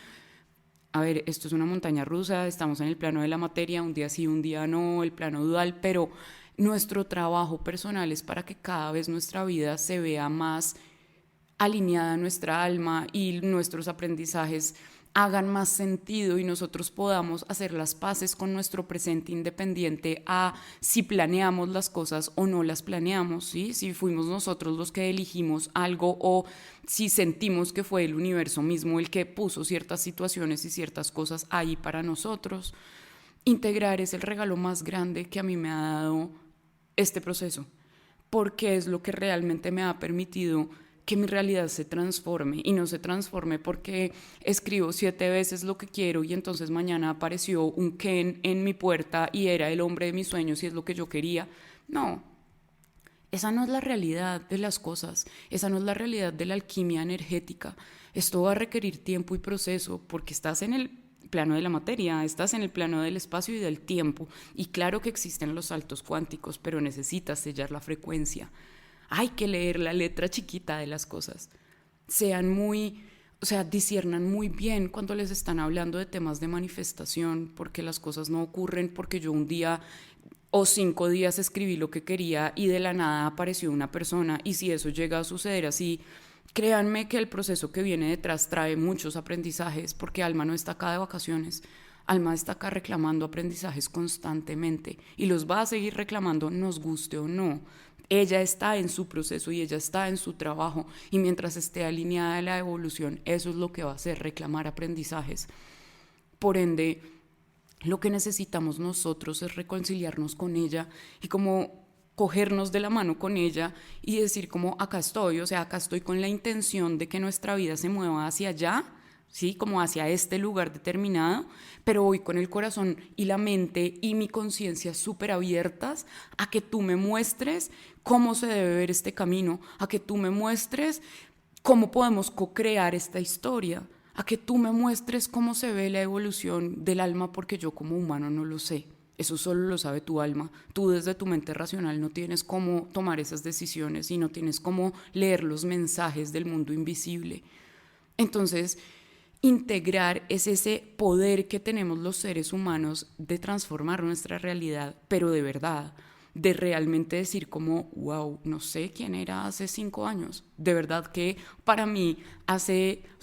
a ver, esto es una montaña rusa, estamos en el plano de la materia, un día sí, un día no, el plano dual, pero nuestro trabajo personal es para que cada vez nuestra vida se vea más alineada a nuestra alma y nuestros aprendizajes hagan más sentido y nosotros podamos hacer las paces con nuestro presente independiente a si planeamos las cosas o no las planeamos, ¿sí? Si fuimos nosotros los que elegimos algo o si sentimos que fue el universo mismo el que puso ciertas situaciones y ciertas cosas ahí para nosotros. Integrar es el regalo más grande que a mí me ha dado este proceso, porque es lo que realmente me ha permitido que mi realidad se transforme, y no se transforme porque escribo 7 veces lo que quiero y entonces mañana apareció un Ken en mi puerta y era el hombre de mis sueños y es lo que yo quería. No, esa no es la realidad de las cosas, esa no es la realidad de la alquimia energética. Esto va a requerir tiempo y proceso porque estás en el plano de la materia, estás en el plano del espacio y del tiempo. Y claro que existen los saltos cuánticos, pero necesitas sellar la frecuencia. Hay que leer la letra chiquita de las cosas. Disciernan muy bien cuando les están hablando de temas de manifestación, porque las cosas no ocurren porque yo un día o 5 días escribí lo que quería y de la nada apareció una persona. Y si eso llega a suceder así, créanme que el proceso que viene detrás trae muchos aprendizajes, porque Alma no está acá de vacaciones. Alma está acá reclamando aprendizajes constantemente y los va a seguir reclamando, nos guste o no. Ella está en su proceso y ella está en su trabajo, y mientras esté alineada a la evolución, eso es lo que va a hacer, reclamar aprendizajes. Por ende, lo que necesitamos nosotros es reconciliarnos con ella y como cogernos de la mano con ella y decir como acá estoy, o sea, acá estoy con la intención de que nuestra vida se mueva hacia allá, ¿sí? Como hacia este lugar determinado, pero voy con el corazón y la mente y mi conciencia súper abiertas a que tú me muestres cómo se debe ver este camino, a que tú me muestres cómo podemos co-crear esta historia, a que tú me muestres cómo se ve la evolución del alma, porque yo como humano no lo sé. Eso solo lo sabe tu alma. Tú desde tu mente racional no tienes cómo tomar esas decisiones y no tienes cómo leer los mensajes del mundo invisible. Entonces, integrar es ese poder que tenemos los seres humanos de transformar nuestra realidad, pero de verdad, de realmente decir como, wow, no sé quién era hace 5 años. De verdad que para mí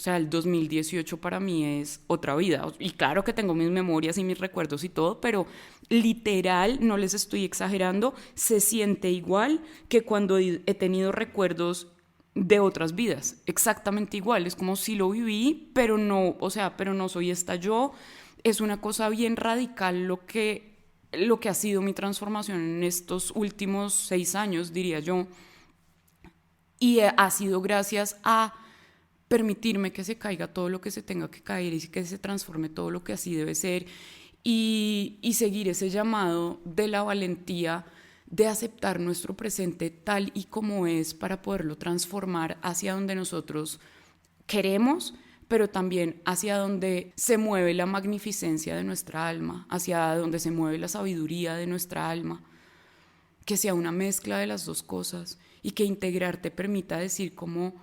el 2018 para mí es otra vida. Y claro que tengo mis memorias y mis recuerdos y todo, pero literal, no les estoy exagerando, se siente igual que cuando he tenido recuerdos de otras vidas, exactamente igual, es como si lo viví, pero no, pero no soy esta yo. Es una cosa bien radical lo que ha sido mi transformación en estos últimos 6 años, diría yo, y ha sido gracias a permitirme que se caiga todo lo que se tenga que caer y que se transforme todo lo que así debe ser, y seguir ese llamado de la valentía de aceptar nuestro presente tal y como es para poderlo transformar hacia donde nosotros queremos, pero también hacia donde se mueve la magnificencia de nuestra alma, hacia donde se mueve la sabiduría de nuestra alma, que sea una mezcla de las dos cosas y que integrar te permita decir como,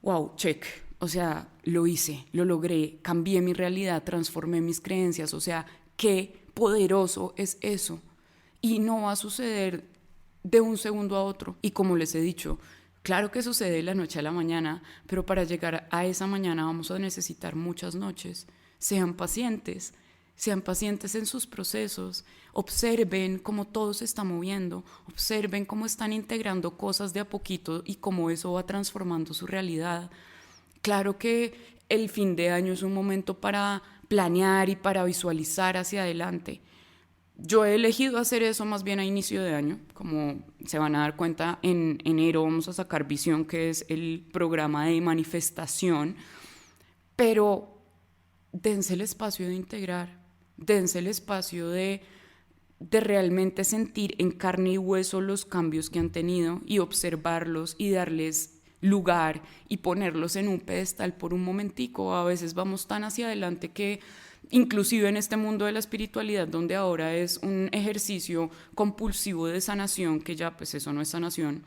wow, check, o sea, lo hice, lo logré, cambié mi realidad, transformé mis creencias, o sea, qué poderoso es eso. Y no va a suceder de un segundo a otro. Y como les he dicho, claro que sucede de la noche a la mañana, pero para llegar a esa mañana vamos a necesitar muchas noches. Sean pacientes en sus procesos, observen cómo todo se está moviendo, observen cómo están integrando cosas de a poquito y cómo eso va transformando su realidad. Claro que el fin de año es un momento para planear y para visualizar hacia adelante. Yo he elegido hacer eso más bien a inicio de año, como se van a dar cuenta, en enero vamos a sacar Visión, que es el programa de manifestación, pero dense el espacio de integrar, dense el espacio de realmente sentir en carne y hueso los cambios que han tenido y observarlos y darles lugar y ponerlos en un pedestal por un momentico. A veces vamos tan hacia adelante que inclusive en este mundo de la espiritualidad, donde ahora es un ejercicio compulsivo de sanación, que ya pues eso no es sanación,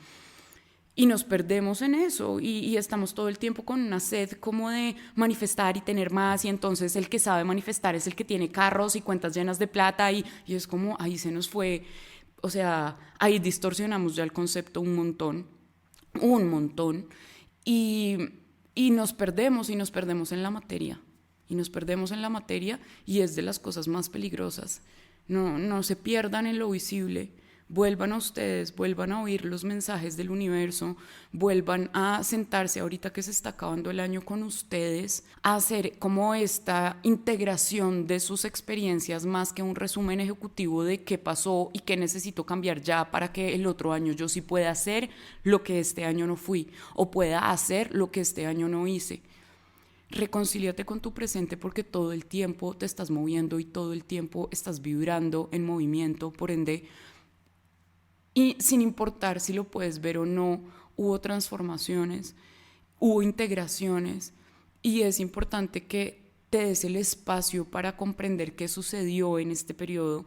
y nos perdemos en eso y estamos todo el tiempo con una sed como de manifestar y tener más, y entonces el que sabe manifestar es el que tiene carros y cuentas llenas de plata y es como ahí se nos fue, o sea, ahí distorsionamos ya el concepto un montón y nos perdemos en la materia. Y nos perdemos en la materia y es de las cosas más peligrosas. No se pierdan en lo visible. Vuelvan a ustedes, vuelvan a oír los mensajes del universo, vuelvan a sentarse ahorita que se está acabando el año con ustedes, a hacer como esta integración de sus experiencias más que un resumen ejecutivo de qué pasó y qué necesito cambiar ya para que el otro año yo sí pueda hacer lo que este año no fui o pueda hacer lo que este año no hice. Reconcíliate con tu presente porque todo el tiempo te estás moviendo y todo el tiempo estás vibrando en movimiento, por ende Y sin importar si lo puedes ver o no, hubo transformaciones, hubo integraciones, y es importante que te des el espacio para comprender qué sucedió en este periodo,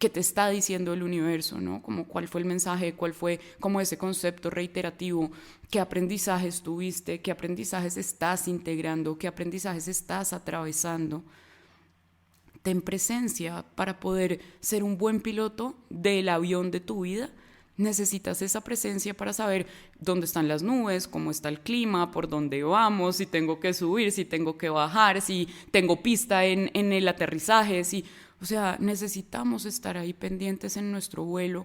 qué te está diciendo el universo, ¿no? Como cuál fue el mensaje, cuál fue como ese concepto reiterativo, qué aprendizajes tuviste, qué aprendizajes estás integrando, qué aprendizajes estás atravesando. Ten presencia para poder ser un buen piloto del avión de tu vida. Necesitas esa presencia para saber dónde están las nubes, cómo está el clima, por dónde vamos, si tengo que subir, si tengo que bajar, si tengo pista en el aterrizaje. O sea, necesitamos estar ahí pendientes en nuestro vuelo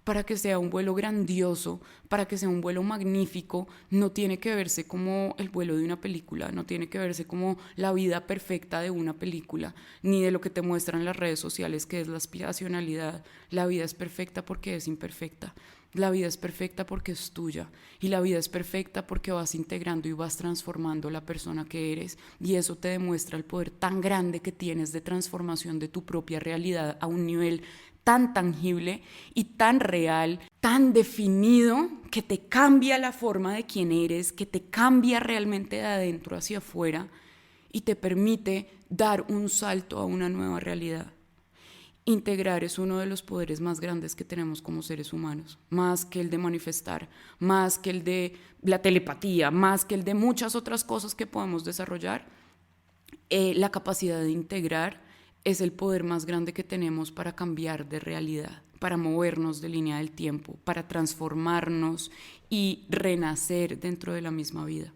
para que sea un vuelo grandioso, para que sea un vuelo magnífico. No tiene que verse como el vuelo de una película, no tiene que verse como la vida perfecta de una película, ni de lo que te muestran las redes sociales, que es la aspiracionalidad. La vida es perfecta porque es imperfecta. La vida es perfecta porque es tuya, y la vida es perfecta porque vas integrando y vas transformando la persona que eres, y eso te demuestra el poder tan grande que tienes de transformación de tu propia realidad a un nivel tan tangible y tan real, tan definido, que te cambia la forma de quién eres, que te cambia realmente de adentro hacia afuera y te permite dar un salto a una nueva realidad. Integrar es uno de los poderes más grandes que tenemos como seres humanos, más que el de manifestar, más que el de la telepatía, más que el de muchas otras cosas que podemos desarrollar. La capacidad de integrar es el poder más grande que tenemos para cambiar de realidad, para movernos de línea del tiempo, para transformarnos y renacer dentro de la misma vida.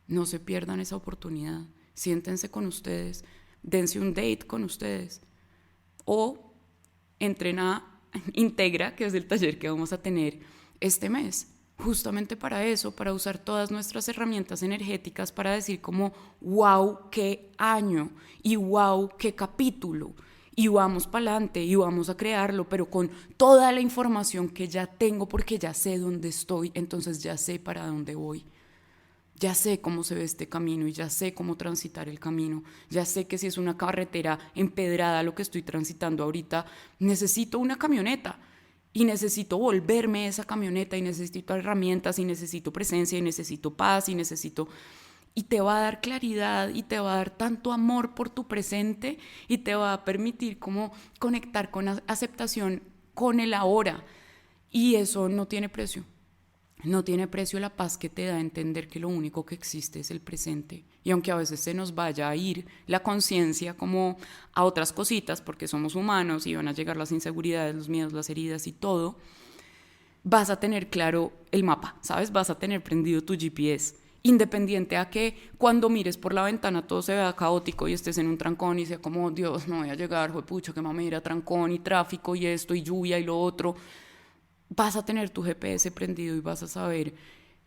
No se pierdan esa oportunidad. Siéntense con ustedes, dense un date con ustedes, o entren a Integra, que es el taller que vamos a tener este mes, justamente para eso, para usar todas nuestras herramientas energéticas para decir como wow, qué año, y wow, qué capítulo, y vamos para adelante y vamos a crearlo, pero con toda la información que ya tengo, porque ya sé dónde estoy, entonces ya sé para dónde voy. Ya sé cómo se ve este camino y ya sé cómo transitar el camino. Ya sé que si es una carretera empedrada lo que estoy transitando ahorita, necesito una camioneta y necesito volverme esa camioneta y necesito herramientas y necesito presencia y necesito paz y necesito... Y te va a dar claridad y te va a dar tanto amor por tu presente y te va a permitir como conectar con aceptación con el ahora. Y eso no tiene precio. No tiene precio la paz que te da entender que lo único que existe es el presente. Y aunque a veces se nos vaya a ir la conciencia como a otras cositas, porque somos humanos y van a llegar las inseguridades, los miedos, las heridas y todo, vas a tener claro el mapa, ¿sabes? Vas a tener prendido tu GPS. Independiente a que cuando mires por la ventana todo se vea caótico y estés en un trancón y sea como, Dios, no voy a llegar, juepucha, que mamera, trancón y tráfico y esto y lluvia y lo otro. Vas a tener tu GPS prendido y vas a saber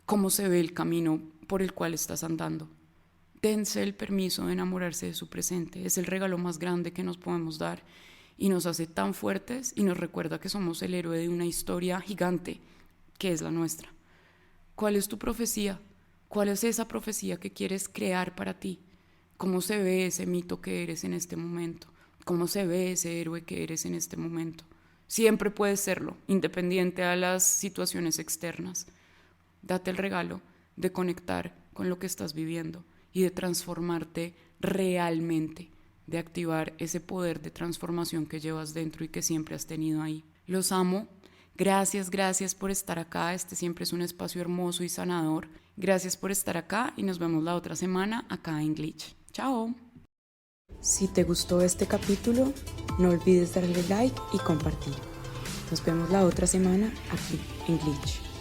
cómo se ve el camino por el cual estás andando. Dense el permiso de enamorarse de su presente. Es el regalo más grande que nos podemos dar y nos hace tan fuertes y nos recuerda que somos el héroe de una historia gigante que es la nuestra. ¿Cuál es tu profecía? ¿Cuál es esa profecía que quieres crear para ti? ¿Cómo se ve ese mito que eres en este momento? ¿Cómo se ve ese héroe que eres en este momento? Siempre puedes serlo, independiente a las situaciones externas. Date el regalo de conectar con lo que estás viviendo y de transformarte realmente, de activar ese poder de transformación que llevas dentro y que siempre has tenido ahí. Los amo. Gracias por estar acá. Este siempre es un espacio hermoso y sanador. Gracias por estar acá y nos vemos la otra semana acá en Glitch. Chao. Si te gustó este capítulo, no olvides darle like y compartir. Nos vemos la otra semana aquí en Glitch.